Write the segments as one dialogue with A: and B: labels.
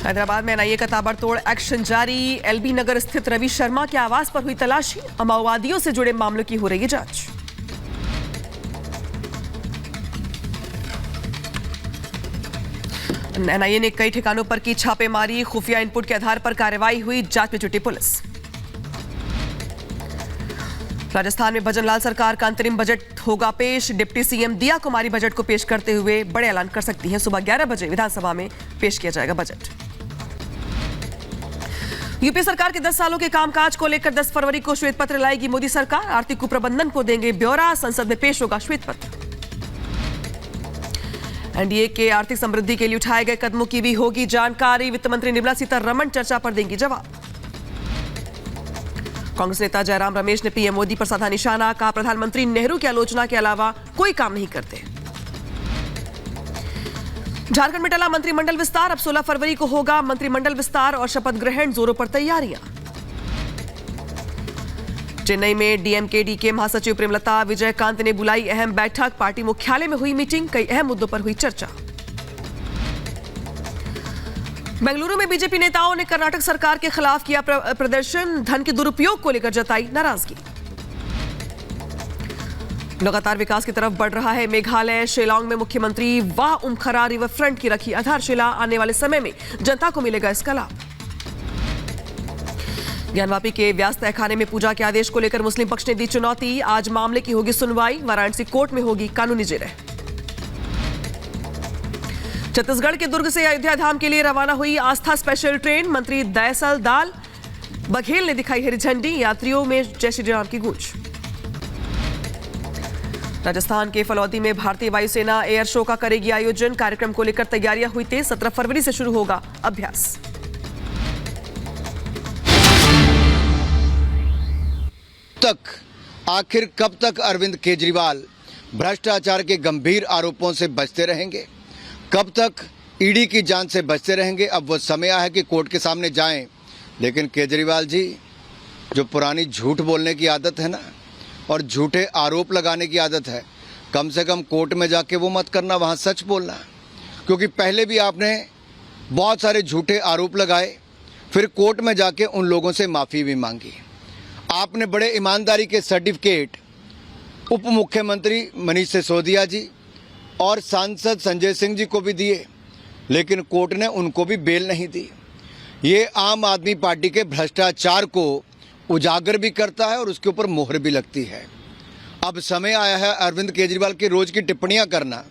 A: हैदराबाद में एनआईए का ताबड़तोड़ एक्शन जारी। एलबी नगर स्थित रवि शर्मा के आवास पर हुई तलाशी। माओवादियों से जुड़े मामलों की हो रही है जांच। एनआईए ने कई ठिकानों पर की छापेमारी। खुफिया इनपुट के आधार पर कार्रवाई हुई। जांच में जुटी पुलिस। राजस्थान में भजन लाल सरकार का अंतरिम बजट होगा पेश। डिप्टी सीएम दिया कुमारी बजट को पेश करते हुए बड़े ऐलान कर सकती हैं। सुबह 11 बजे विधानसभा में पेश किया जाएगा बजट। यूपी सरकार के 10 सालों के कामकाज को लेकर 10 फरवरी को श्वेत पत्र लाएगी मोदी सरकार। आर्थिक कुप्रबंधन को देंगे ब्यौरा। संसद में पेश होगा श्वेत पत्र। एनडीए के आर्थिक समृद्धि के लिए उठाए गए कदमों की भी होगी जानकारी। वित्त मंत्री निर्मला सीतारमण चर्चा पर देंगी जवाब। कांग्रेस नेता जयराम रमेश ने पीएम मोदी पर साधा निशाना। कहा प्रधानमंत्री नेहरू की आलोचना के अलावा कोई काम नहीं करते। झारखंड में टला मंत्रिमंडल विस्तार। अब 16 फरवरी को होगा मंत्रिमंडल विस्तार और शपथ ग्रहण। जोरों पर तैयारियां। चेन्नई में डीएमके डीके महासचिव प्रेमलता विजयकांत ने बुलाई अहम बैठक। पार्टी मुख्यालय में हुई मीटिंग। कई अहम मुद्दों पर हुई चर्चा। बेंगलुरु में बीजेपी नेताओं ने कर्नाटक सरकार के खिलाफ किया प्रदर्शन। धन के दुरुपयोग को लेकर जताई नाराजगी। लगातार विकास की तरफ बढ़ रहा है मेघालय। शिलांग में मुख्यमंत्री वाह उमखरा रिवर फ्रंट की रखी आधारशिला। आने वाले समय में जनता को मिलेगा इसका लाभ। ज्ञानवापी के व्यास तहखाने में पूजा के आदेश को लेकर मुस्लिम पक्ष ने दी चुनौती। आज मामले की होगी सुनवाई। वाराणसी कोर्ट में होगी कानूनी जिरह। छत्तीसगढ़ के दुर्ग से अयोध्या धाम के लिए रवाना हुई आस्था स्पेशल ट्रेन। मंत्री दयसल दाल बघेल ने दिखाई हरी झंडी। यात्रियों में जय श्री राम की गूंज। राजस्थान के फलौदी में भारतीय वायुसेना एयर शो का करेगी आयोजन। कार्यक्रम को लेकर तैयारियां हुई तेज। 17 फरवरी से शुरू होगा अभ्यास।
B: आखिर कब तक अरविंद केजरीवाल भ्रष्टाचार के गंभीर आरोपों से बचते रहेंगे? कब तक ईडी की जांच से बचते रहेंगे? अब वो समय आया है कि कोर्ट के सामने जाएं। लेकिन केजरीवाल जी, जो पुरानी झूठ बोलने की आदत है ना, और झूठे आरोप लगाने की आदत है, कम से कम कोर्ट में जाके वो मत करना, वहाँ सच बोलना। क्योंकि पहले भी आपने बहुत सारे झूठे आरोप लगाए, फिर कोर्ट में जाके उन लोगों से माफ़ी भी मांगी। आपने बड़े ईमानदारी के सर्टिफिकेट उप मुख्यमंत्री मनीष सिसोदिया जी और सांसद संजय सिंह जी को भी दिए, लेकिन कोर्ट ने उनको भी बेल नहीं दी। ये आम आदमी पार्टी के भ्रष्टाचार को उजागर भी करता है और उसके ऊपर मोहर भी लगती है। अब समय आया है अरविंद केजरीवाल की रोज की टिप्पणियां करना,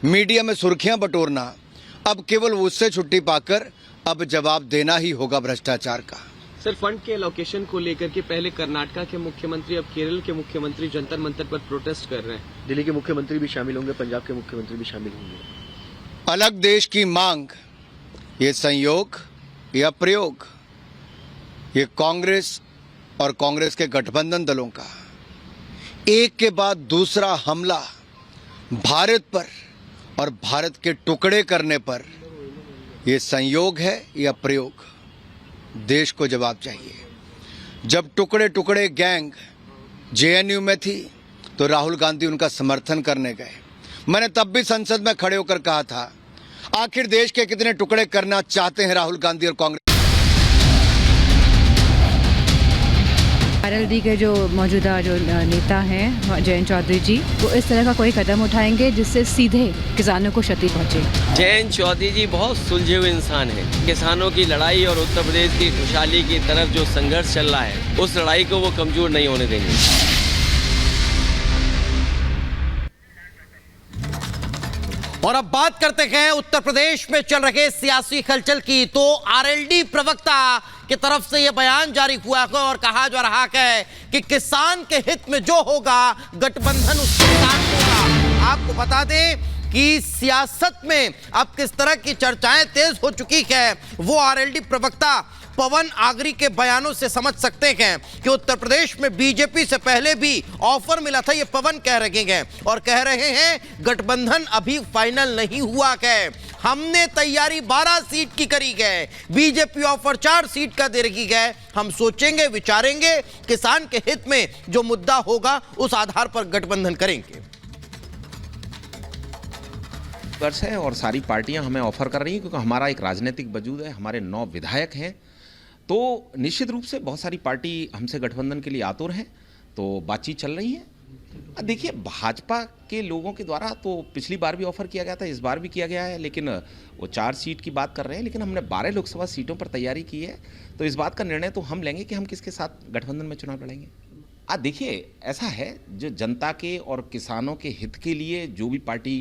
B: मीडिया में सुर्खियां बटोरना। अब केवल उससे छुट्टी पाकर अब जवाब देना ही होगा भ्रष्टाचार का।
C: सर, फंड के एलोकेशन को लेकर के पहले कर्नाटका के मुख्यमंत्री, अब केरल के मुख्यमंत्री जंतर मंतर पर प्रोटेस्ट कर रहे हैं। दिल्ली के मुख्यमंत्री भी शामिल होंगे, पंजाब के मुख्यमंत्री भी शामिल होंगे।
B: अलग देश की मांग, ये संयोग या प्रयोग, ये कांग्रेस और कांग्रेस के गठबंधन दलों का एक के बाद दूसरा हमला भारत पर और भारत के टुकड़े करने पर, ये संयोग है या प्रयोग? देश को जवाब चाहिए। जब टुकड़े टुकड़े गैंग जेएनयू में थी तो राहुल गांधी उनका समर्थन करने गए। मैंने तब भी संसद में खड़े होकर कहा था, आखिर देश के कितने टुकड़े करना चाहते हैं राहुल गांधी और कांग्रेस?
D: आरएलडी के जो मौजूदा जो नेता हैं जयंत चौधरी जी, वो इस तरह का कोई कदम उठाएंगे जिससे सीधे किसानों को क्षति पहुंचे।
E: जयंत चौधरी जी बहुत सुलझे हुए इंसान हैं। किसानों की लड़ाई और उत्तर प्रदेश की खुशहाली की तरफ जो संघर्ष चल रहा है, उस लड़ाई को वो कमजोर नहीं होने देंगे।
F: और अब बात करते हैं उत्तर प्रदेश में चल रहे सियासी हलचल की। तो आरएलडी प्रवक्ता की तरफ से यह बयान जारी हुआ है और कहा जा रहा है कि किसान के हित में जो होगा गठबंधन उसके साथ होगा। आपको बता दें कि सियासत में अब किस तरह की चर्चाएं तेज हो चुकी है, वो आरएलडी प्रवक्ता पवन आगरी के बयानों से समझ सकते हैं कि उत्तर प्रदेश में बीजेपी से पहले भी ऑफर मिला था। ये पवन कह रहे हैं और कह रहे हैं गठबंधन अभी फाइनल नहीं हुआ है। हमने तैयारी 12 सीट की करी है, बीजेपी ऑफर 4 सीट का दे रही है। हम सोचेंगे, विचारेंगे, किसान के हित में जो मुद्दा होगा उस आधार पर गठबंधन करेंगे।
G: वर्ष है और सारी पार्टियां हमें ऑफर कर रही हैं क्योंकि हमारा एक राजनीतिक वजूद है, हमारे 9 विधायक हैं, तो निश्चित रूप से बहुत सारी पार्टी हमसे गठबंधन के लिए आतुर हैं, तो बातचीत चल रही है। देखिए, भाजपा के लोगों के द्वारा तो पिछली बार भी ऑफर किया गया था, इस बार भी किया गया है, लेकिन वो 4 सीट की बात कर रहे हैं, लेकिन हमने 12 लोकसभा सीटों पर तैयारी की है, तो इस बात का निर्णय तो हम लेंगे कि हम किसके साथ गठबंधन में चुनाव लड़ेंगे। देखिए, ऐसा है, जो जनता के और किसानों के हित के लिए जो भी पार्टी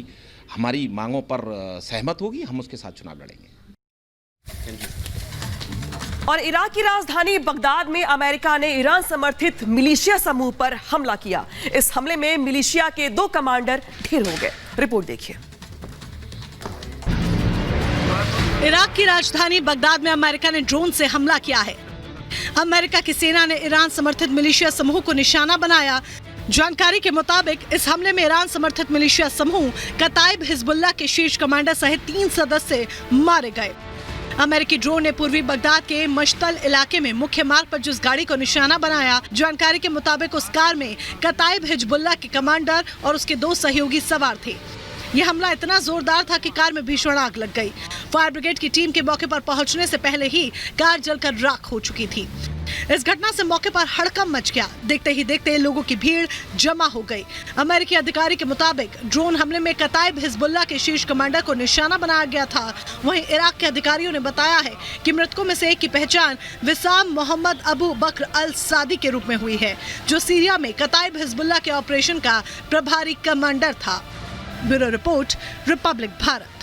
G: हमारी मांगों पर सहमत होगी, हम उसके साथ चुनाव लड़ेंगे।
A: और इराक की राजधानी बगदाद में अमेरिका ने ईरान समर्थित मिलिशिया समूह पर हमला किया। इस हमले में मिलिशिया के 2 कमांडर ढेर हो गए। रिपोर्ट देखिए।
H: इराक की राजधानी बगदाद में अमेरिका ने ड्रोन से हमला किया है। अमेरिका की सेना ने ईरान समर्थित मिलिशिया समूह को निशाना बनाया। जानकारी के मुताबिक इस हमले में ईरान समर्थित मिलिशिया समूह कताइब हिजबुल्लाह के शीर्ष कमांडर सहित 3 सदस्य मारे गए। अमेरिकी ड्रोन ने पूर्वी बगदाद के मश्तल इलाके में मुख्य मार्ग पर जिस गाड़ी को निशाना बनाया, जानकारी के मुताबिक उस कार में कताइब हिजबुल्लाह के कमांडर और उसके 2 सहयोगी सवार थे। यह हमला इतना जोरदार था कि कार में भीषण आग लग गई। फायर ब्रिगेड की टीम के मौके पर पहुंचने से पहले ही कार जलकर राख हो चुकी थी। इस घटना से मौके पर हड़कंप मच गया। देखते ही देखते लोगों की भीड़ जमा हो गई। अमेरिकी अधिकारी के मुताबिक ड्रोन हमले में कताइब हिजबुल्लाह के शीर्ष कमांडर को निशाना बनाया गया था। वहीं इराक के अधिकारियों ने बताया है कि मृतकों में से एक की पहचान विसाम मोहम्मद अबू बकर अल सादी के रूप में हुई है, जो सीरिया में कताइब हिजबुल्लाह के ऑपरेशन का प्रभारी कमांडर था। Bureau report, Republic Bharat.